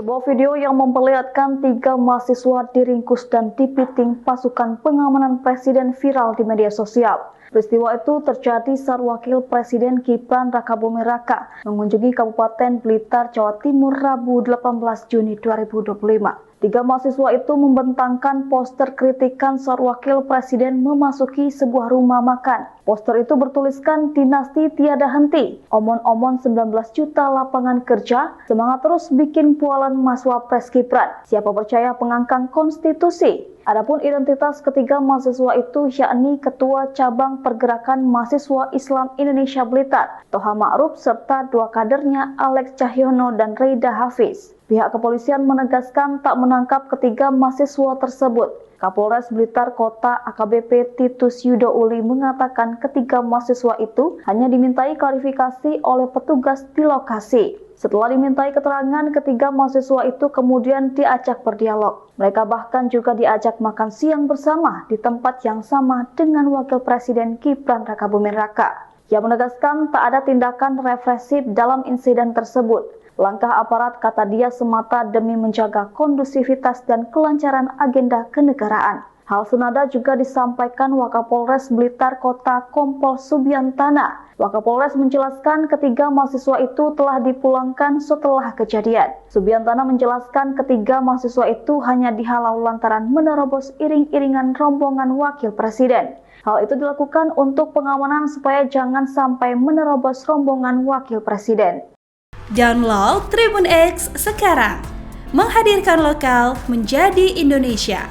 Sebuah video yang memperlihatkan 3 mahasiswa diringkus dan dipiting pasukan pengamanan presiden viral di media sosial. Peristiwa itu terjadi saat Wakil Presiden Gibran Rakabuming Raka mengunjungi Kabupaten Blitar, Jawa Timur, Rabu 18 Juni 2025. 3 mahasiswa itu membentangkan poster kritikan saat Wakil Presiden memasuki sebuah rumah makan. Poster itu bertuliskan dinasti tiada henti, omon-omon 19 juta lapangan kerja, semangat terus bikin pualan Mas Wapres Gibran, siapa percaya pengangkang konstitusi. Adapun identitas ketiga mahasiswa itu yakni Ketua Cabang Pergerakan Mahasiswa Islam Indonesia Blitar, Toha Ma'ruf, serta 2 kadernya Alex Cahyono dan Reida Hafiz. Pihak kepolisian menegaskan tak menangkap ketiga mahasiswa tersebut. Kapolres Blitar Kota AKBP Titus Yudo Uli mengatakan ketiga mahasiswa itu hanya dimintai klarifikasi oleh petugas di lokasi. Setelah dimintai keterangan, ketiga mahasiswa itu kemudian diajak berdialog. Mereka bahkan juga diajak makan siang bersama di tempat yang sama dengan Wakil Presiden Gibran Rakabuming Raka. Ia menegaskan tak ada tindakan represif dalam insiden tersebut. Langkah aparat, kata dia, semata demi menjaga kondusivitas dan kelancaran agenda kenegaraan. Hal senada juga disampaikan Wakapolres Blitar Kota Kompol Subiantana. Wakapolres menjelaskan ketiga mahasiswa itu telah dipulangkan setelah kejadian. Subiantana menjelaskan ketiga mahasiswa itu hanya dihalau lantaran menerobos iring-iringan rombongan Wakil Presiden. Hal itu dilakukan untuk pengamanan supaya jangan sampai menerobos rombongan Wakil Presiden. Download Tribun X sekarang, menghadirkan lokal menjadi Indonesia.